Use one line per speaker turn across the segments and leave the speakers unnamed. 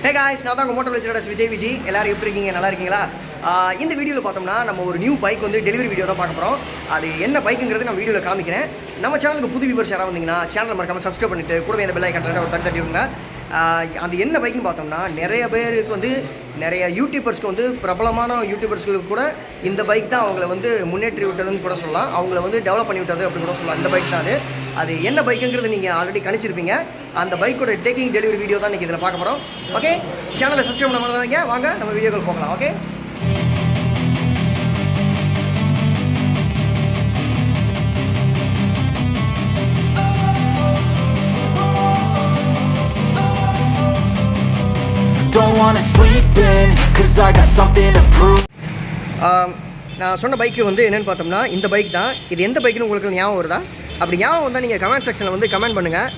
Hey guys, நான் தான் Moto Vijay எல்லாரும் எப்படி இருக்கீங்க? நல்லா இருக்கீங்களா? இந்த வீடியோவில் பார்த்தோம்னா நம்ம ஒரு நியூ பைக் வந்து டெலிவரி வீடியோ தான் பார்க்க போகிறோம். அது என்ன பைக்குங்கிறது நான் வீடியோவில் காமிக்கிறேன். நம்ம சேனலுக்கு புது வியூவர்ஸ் யாராவது வந்தீங்கன்னா சேனல் மறக்காமல் சப்ஸ்கிரைப் பண்ணிட்டு கூடவே இந்த பெல் ஐகான் ஒரு தட்டி விடுங்க. அது என்ன பைக்குன்னு பார்த்தோம்னா நிறைய பேருக்கு வந்து நிறைய யூடியூபர்ஸ்க்கு வந்து பிரபலமான யூடியூபர்ஸ்களுக்கு கூட இந்த பைக் தான் அவங்கள வந்து முன்னேற்றி விட்டதுன்னு கூட சொல்லலாம். அவங்கள வந்து டெவலப் பண்ணி விட்டது அப்படி கூட சொல்லலாம். இந்த பைக் தான் அது என்ன பைக்குங்கிறது நீங்கள் ஆல்ரெடி கணிச்சிருப்பீங்க. அந்த பைக்கோட டேக்கிங் டெலிவரி வீடியோ தான் இன்றைக்கி இதில் பார்க்க போகிறோம். ஓகே, சேனலை சப்ஸ்கிரைப் பண்ண மாதிரி வாங்க நம்ம வீடியோக்கள் போகலாம். Okay,
Don't wanna sleep in, cause I got something to prove.
நான் சொன்ன பைக்கு வந்து என்னென்னு பார்த்தோம்னா இந்த பைக் தான். இது எந்த பைக்குன்னு உங்களுக்கு ஞாபகம் வருதா? அப்படி ஞாபகம் வந்தால் நீங்கள் கமெண்ட் செக்ஷனில் வந்து கமெண்ட் பண்ணுங்கள்.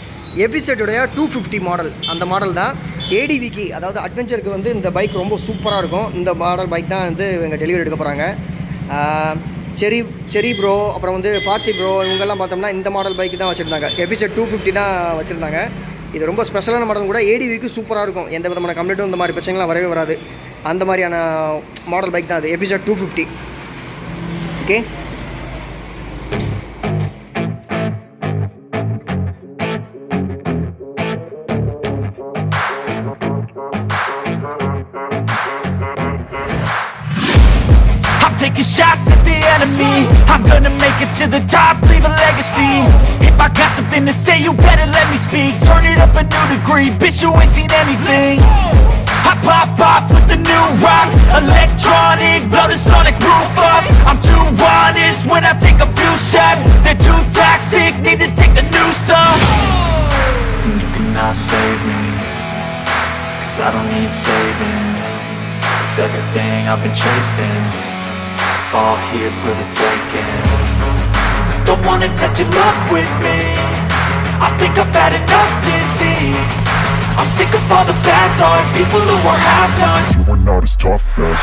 எபிசெட்டோடைய 250 மாடல், அந்த மாடல் தான். ஏடிவிக்கு அதாவது அட்வென்ச்சருக்கு வந்து இந்த பைக் ரொம்ப சூப்பராக இருக்கும். இந்த மாடல் பைக் தான் வந்து எங்கள் டெலிவரி எடுக்க போகிறாங்க. செரி ப்ரோ, அப்புறம் வந்து பார்த்தி ப்ரோ, இவங்கெல்லாம் பார்த்தோம்னா இந்த மாடல் பைக் தான் வச்சுருந்தாங்க. எபிசெட் 250 தான் வச்சுருந்தாங்க. இது ரொம்ப ஸ்பெஷலான மாடல் கூட. ஏடிவிக்கு சூப்பராக இருக்கும். எந்த விதமான கம்ப்ளைண்ட்டும் இந்த மாதிரி பிரச்சனைலாம் வரவே வராது. அந்த மாதிரியான மாடல் பைக் தான் அது, எபிசெட் 250. Okay,
Taking shots at the enemy, I'm gonna make it to the top, leave a legacy. If I got something to say, you better let me speak. Turn it up a new degree, bitch, you ain't seen anything. I pop off with the new rock, electronic, blow the sonic roof up. I'm too honest when I take a few shots. They're too toxic, need to take the noose off. And you cannot save me, cause I don't need saving. It's everything I've been chasing, all here for the taking. Don't wanna test your luck with me, I think I've had enough disease. I'm sick of all the bad thoughts, people who are half-nots.
You were not as tough as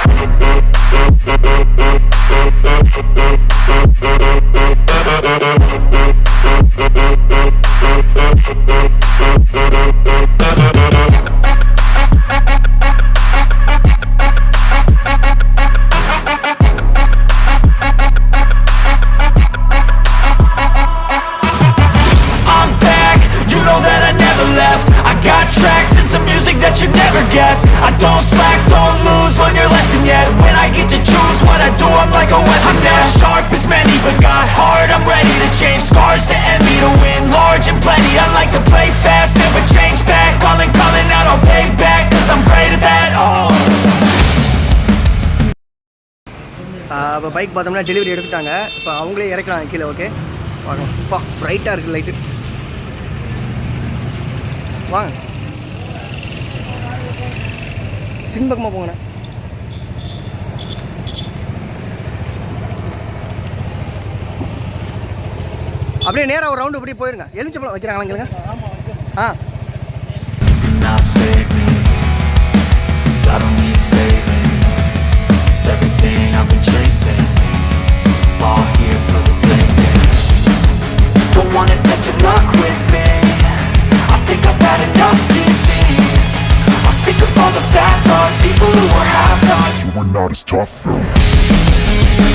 I don't slack, don't lose, learn your lesson yet. When I get to choose what I do, I'm like a weapon. I'm not sharp as many, but got heart, I'm ready to change. Scars to envy, to win large and plenty. I like to play fast, never change back. Calling out, I'll pay back, cause I'm great at that.
இப்போ bike பார்த்தோம்னா delivery எடுத்துட்டாங்க. இப்போ அவங்களே இறக்கலாம் கீழே. Okay, வாங்க. அப்பா ப்ரைட்டாக இருக்குது light. வாங்க, பின்பக்கமாக போங்கண்ணா. அப்படியே நேராக ஒரு ரவுண்டு அப்படியே போயிருங்க. எலுமிச்சம்பழம் வைக்கிறாங்க அவங்களுங்க. ஆ,
you were not as tough though.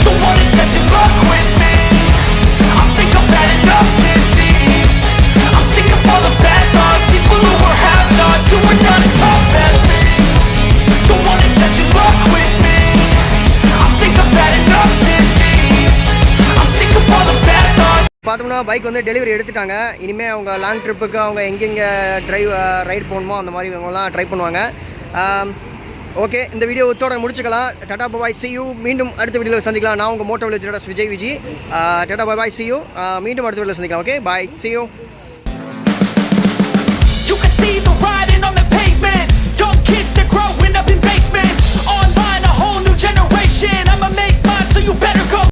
Don't wanna test your luck with me, I think I've had enough disease. I'm sick of all the bad thoughts, people who were half-nots, who were not as tough as me. Don't wanna test your luck with me, I think I've had enough disease. I'm sick of all the bad thoughts.
பார்த்தோம்னா bike வந்து delivery எடுத்துட்டாங்க. இனிமேல் அவங்க long ட்ரிப்புக்கு அவங்க எங்கெங்கே right போகணுமோ அந்த மாதிரி இவங்கெல்லாம் ட்ரை பண்ணுவாங்க. ஓகே, இந்த வீடியோ உத்தோட முடிச்சுக்கலாம். Tata bye, see you. மீண்டும் அடுத்த வீடியோவில் சந்திக்கலாம். நான் உங்கள் moto Vijay tata bye, see you. மீண்டும் அடுத்த வீடியோவில் சந்திக்கலாம். Okay, bye, see you.